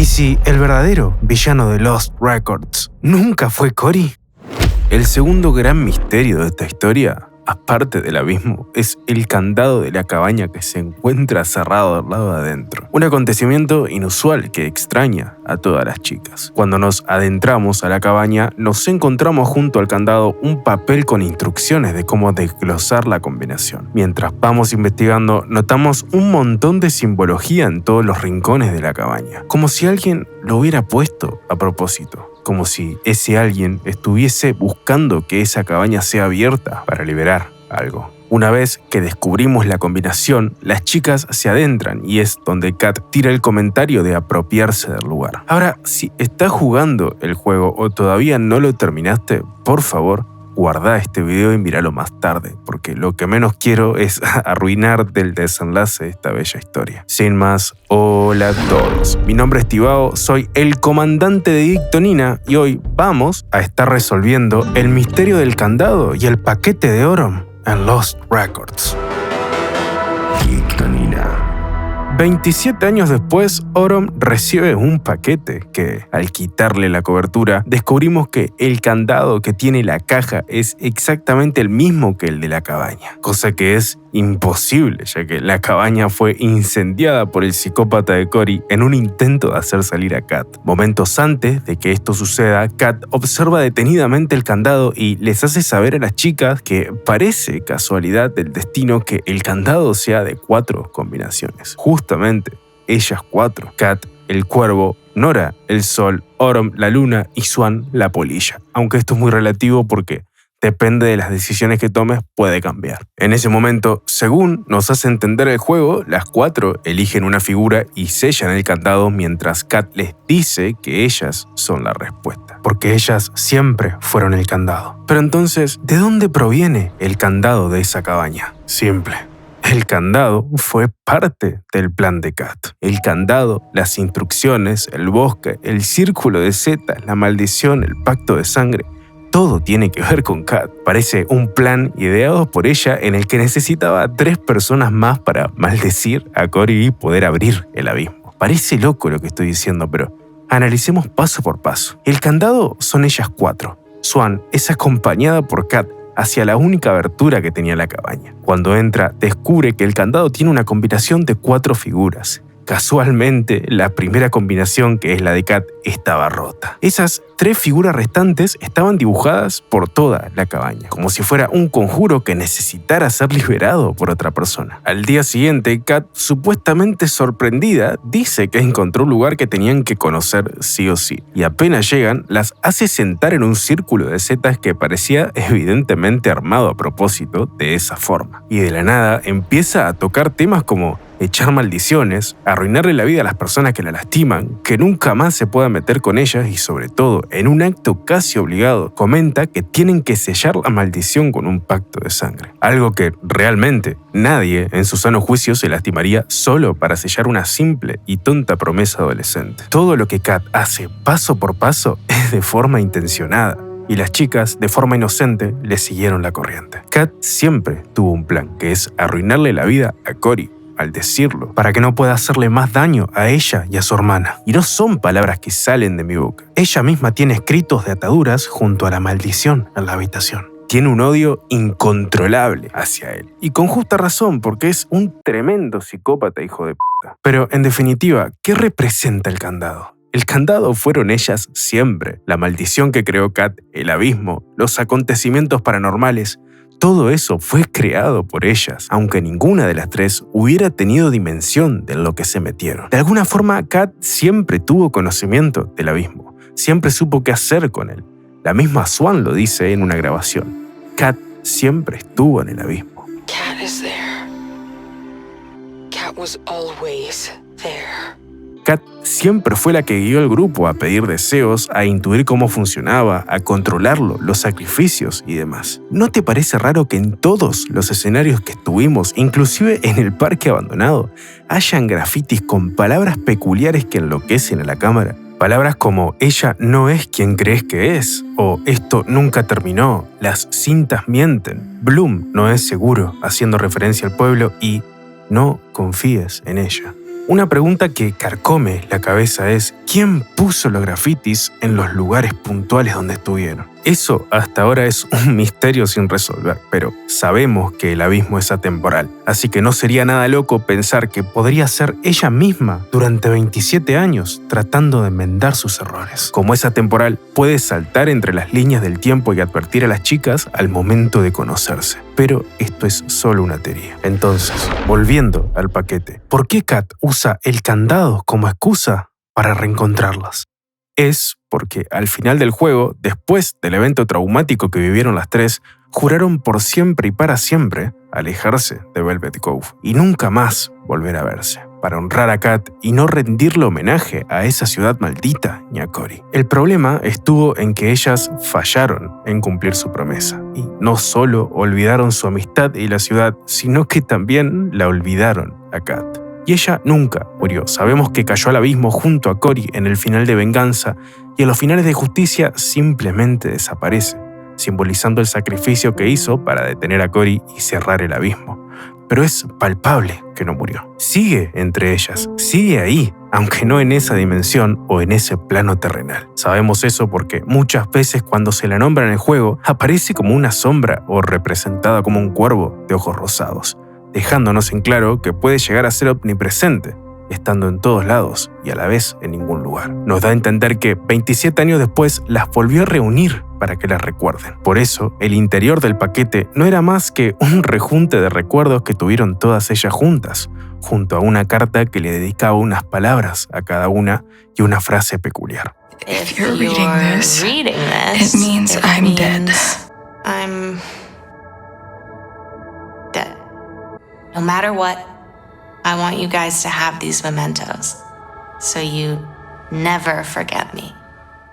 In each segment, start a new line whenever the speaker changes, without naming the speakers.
¿Y si el verdadero villano de Lost Records nunca fue Cory? El segundo gran misterio de esta historia, aparte del abismo, es el candado de la cabaña que se encuentra cerrado del lado de adentro. Un acontecimiento inusual que extraña a todas las chicas. Cuando nos adentramos a la cabaña, nos encontramos junto al candado un papel con instrucciones de cómo desglosar la combinación. Mientras vamos investigando, notamos un montón de simbología en todos los rincones de la cabaña, como si alguien lo hubiera puesto a propósito. Como si ese alguien estuviese buscando que esa cabaña sea abierta para liberar algo. Una vez que descubrimos la combinación, las chicas se adentran y es donde Kat tira el comentario de apropiarse del lugar. Ahora, si estás jugando el juego o todavía no lo terminaste, por favor, guarda este video y míralo más tarde, porque lo que menos quiero es arruinarte el desenlace de esta bella historia. Sin más, hola a todos. Mi nombre es Tibao, soy el comandante de Dictonina y hoy vamos a estar resolviendo el misterio del candado y el paquete de Autumn en Lost Records. Dictonina. 27 años después, Autumn recibe un paquete que, al quitarle la cobertura, descubrimos que el candado que tiene la caja es exactamente el mismo que el de la cabaña, cosa que es imposible, ya que la cabaña fue incendiada por el psicópata de Cory en un intento de hacer salir a Kat. Momentos antes de que esto suceda, Kat observa detenidamente el candado y les hace saber a las chicas que parece casualidad del destino que el candado sea de 4 combinaciones. Justamente, ellas 4. Kat, el cuervo, Nora, el sol, Autumn, la luna y Swan, la polilla. Aunque esto es muy relativo porque depende de las decisiones que tomes, puede cambiar. En ese momento, según nos hace entender el juego, las 4 eligen una figura y sellan el candado mientras Kat les dice que ellas son la respuesta. Porque ellas siempre fueron el candado. Pero entonces, ¿de dónde proviene el candado de esa cabaña? Simple. El candado fue parte del plan de Kat. El candado, las instrucciones, el bosque, el círculo de setas, la maldición, el pacto de sangre, todo tiene que ver con Kat. Parece un plan ideado por ella en el que necesitaba 3 personas más para maldecir a Cory y poder abrir el abismo. Parece loco lo que estoy diciendo, pero analicemos paso por paso. El candado son ellas 4. Swan es acompañada por Kat hacia la única abertura que tenía la cabaña. Cuando entra, descubre que el candado tiene una combinación de 4 figuras. Casualmente, la primera combinación, que es la de Kat, estaba rota. Esas 3 figuras restantes estaban dibujadas por toda la cabaña, como si fuera un conjuro que necesitara ser liberado por otra persona. Al día siguiente, Kat, supuestamente sorprendida, dice que encontró un lugar que tenían que conocer sí o sí. Y apenas llegan, las hace sentar en un círculo de setas que parecía evidentemente armado a propósito de esa forma. Y de la nada empieza a tocar temas como echar maldiciones, arruinarle la vida a las personas que la lastiman, que nunca más se pueda meter con ellas y sobre todo, en un acto casi obligado, comenta que tienen que sellar la maldición con un pacto de sangre. Algo que realmente nadie en su sano juicio se lastimaría solo para sellar una simple y tonta promesa adolescente. Todo lo que Kat hace paso por paso es de forma intencionada. Y las chicas, de forma inocente, le siguieron la corriente. Kat siempre tuvo un plan, que es arruinarle la vida a Cory, al decirlo, para que no pueda hacerle más daño a ella y a su hermana. Y no son palabras que salen de mi boca. Ella misma tiene escritos de ataduras junto a la maldición en la habitación. Tiene un odio incontrolable hacia él. Y con justa razón, porque es un tremendo psicópata hijo de puta. Pero, en definitiva, ¿qué representa el candado? El candado fueron ellas siempre. La maldición que creó Kat, el abismo, los acontecimientos paranormales, todo eso fue creado por ellas, aunque ninguna de las 3 hubiera tenido dimensión de lo que se metieron. De alguna forma, Kat siempre tuvo conocimiento del abismo, siempre supo qué hacer con él. La misma Swan lo dice en una grabación. Kat siempre estuvo en el abismo.
Kat is there. Kat was always there.
Kat siempre fue la que guió al grupo a pedir deseos, a intuir cómo funcionaba, a controlarlo, los sacrificios y demás. ¿No te parece raro que en todos los escenarios que estuvimos, inclusive en el parque abandonado, hayan grafitis con palabras peculiares que enloquecen a la cámara? Palabras como ella no es quien crees que es, o esto nunca terminó, las cintas mienten, Bloom no es seguro, haciendo referencia al pueblo, y no confíes en ella. Una pregunta que carcome la cabeza es quién puso los grafitis en los lugares puntuales donde estuvieron. Eso hasta ahora es un misterio sin resolver, pero sabemos que el abismo es atemporal, así que no sería nada loco pensar que podría ser ella misma durante 27 años tratando de enmendar sus errores. Como es atemporal, puede saltar entre las líneas del tiempo y advertir a las chicas al momento de conocerse. Pero esto es solo una teoría. Entonces, volviendo al paquete, ¿por qué Kat usa el candado como excusa para reencontrarlas? Es porque al final del juego, después del evento traumático que vivieron las tres, juraron por siempre y para siempre alejarse de Velvet Cove y nunca más volver a verse, para honrar a Kat y no rendirle homenaje a esa ciudad maldita ni a Cory. El problema estuvo en que ellas fallaron en cumplir su promesa y no solo olvidaron su amistad y la ciudad, sino que también la olvidaron a Kat. Y ella nunca murió. Sabemos que cayó al abismo junto a Cory en el final de Venganza y en los finales de Justicia simplemente desaparece, simbolizando el sacrificio que hizo para detener a Cory y cerrar el abismo. Pero es palpable que no murió. Sigue entre ellas, sigue ahí, aunque no en esa dimensión o en ese plano terrenal. Sabemos eso porque muchas veces cuando se la nombra en el juego, aparece como una sombra o representada como un cuervo de ojos rosados, dejándonos en claro que puede llegar a ser omnipresente, estando en todos lados y a la vez en ningún lugar. Nos da a entender que 27 años después las volvió a reunir para que las recuerden. Por eso, el interior del paquete no era más que un rejunte de recuerdos que tuvieron todas ellas juntas, junto a una carta que le dedicaba unas palabras a cada una y una frase peculiar.
If you're reading this, it means I'm dead.
I'm dead. No matter what, I want you guys to have these mementos, so you never forget me.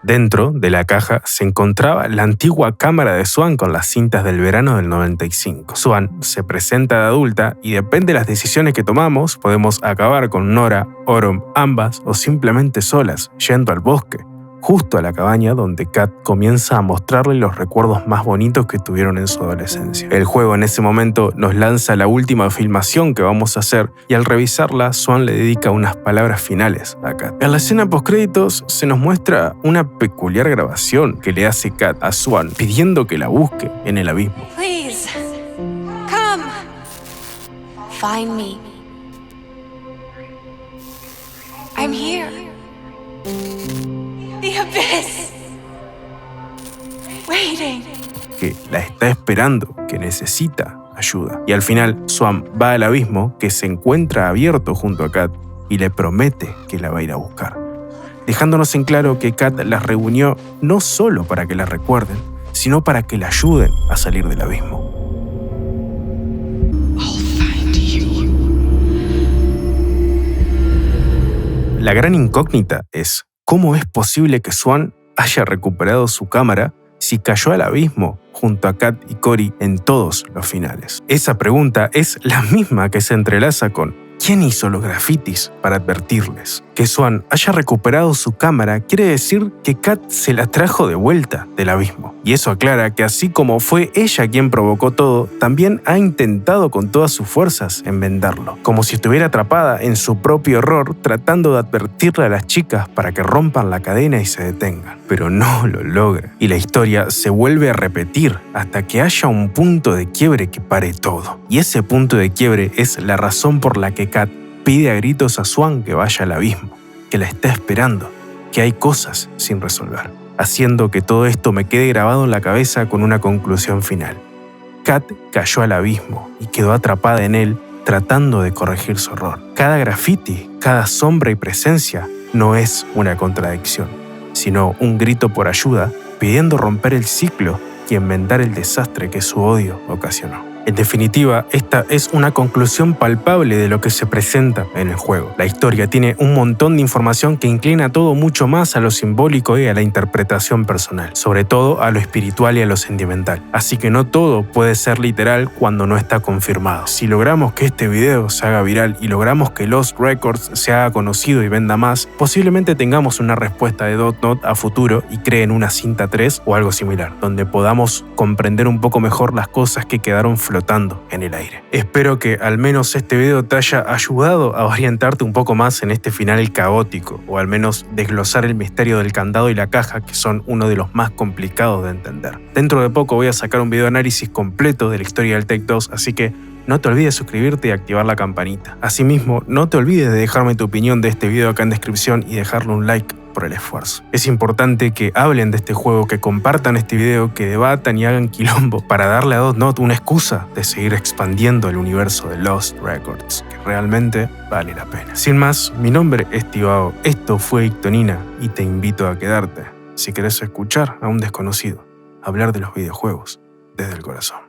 Dentro de la caja se encontraba la antigua cámara de Swan con las cintas del verano del 95. Swan se presenta de adulta y depende de las decisiones que tomamos, podemos acabar con Nora, Orm, ambas o simplemente solas, yendo al bosque, justo a la cabaña donde Kat comienza a mostrarle los recuerdos más bonitos que tuvieron en su adolescencia. El juego en ese momento nos lanza la última filmación que vamos a hacer y al revisarla, Swan le dedica unas palabras finales a Kat. En la escena postcréditos se nos muestra una peculiar grabación que le hace Kat a Swan pidiendo que la busque en el abismo.
Please, come. Find me. I'm here. The abyss. Waiting.
Que la está esperando, que necesita ayuda. Y al final, Swan va al abismo que se encuentra abierto junto a Kat y le promete que la va a ir a buscar, dejándonos en claro que Kat las reunió no solo para que la recuerden, sino para que la ayuden a salir del abismo.
I'll find you.
La gran incógnita es ¿cómo es posible que Swan haya recuperado su cámara si cayó al abismo junto a Kat y Cory en todos los finales? Esa pregunta es la misma que se entrelaza con ¿quién hizo los grafitis para advertirles? Que Swan haya recuperado su cámara quiere decir que Kat se la trajo de vuelta del abismo. Y eso aclara que así como fue ella quien provocó todo, también ha intentado con todas sus fuerzas enmendarlo, como si estuviera atrapada en su propio error tratando de advertirle a las chicas para que rompan la cadena y se detengan. Pero no lo logra. Y la historia se vuelve a repetir hasta que haya un punto de quiebre que pare todo. Y ese punto de quiebre es la razón por la que Kat pide a gritos a Swan que vaya al abismo, que la está esperando, que hay cosas sin resolver, haciendo que todo esto me quede grabado en la cabeza con una conclusión final. Kat cayó al abismo y quedó atrapada en él tratando de corregir su error. Cada grafiti, cada sombra y presencia no es una contradicción, sino un grito por ayuda pidiendo romper el ciclo y enmendar el desastre que su odio ocasionó. En definitiva, esta es una conclusión palpable de lo que se presenta en el juego. La historia tiene un montón de información que inclina todo mucho más a lo simbólico y a la interpretación personal, sobre todo a lo espiritual y a lo sentimental. Así que no todo puede ser literal cuando no está confirmado. Si logramos que este video se haga viral y logramos que Lost Records se haga conocido y venda más, posiblemente tengamos una respuesta de Dotnod a futuro y creen una cinta 3 o algo similar, donde podamos comprender un poco mejor las cosas que quedaron flotando flotando en el aire. Espero que al menos este video te haya ayudado a orientarte un poco más en este final caótico, o al menos desglosar el misterio del candado y la caja, que son uno de los más complicados de entender. Dentro de poco voy a sacar un video de análisis completo de la historia del Take 2, así que no te olvides de suscribirte y activar la campanita. Asimismo, no te olvides de dejarme tu opinión de este video acá en descripción y dejarle un like por el esfuerzo. Es importante que hablen de este juego, que compartan este video, que debatan y hagan quilombo para darle a Dotnod una excusa de seguir expandiendo el universo de Lost Records, que realmente vale la pena. Sin más, mi nombre es Tibao, esto fue Ictonina y te invito a quedarte si querés escuchar a un desconocido hablar de los videojuegos desde el corazón.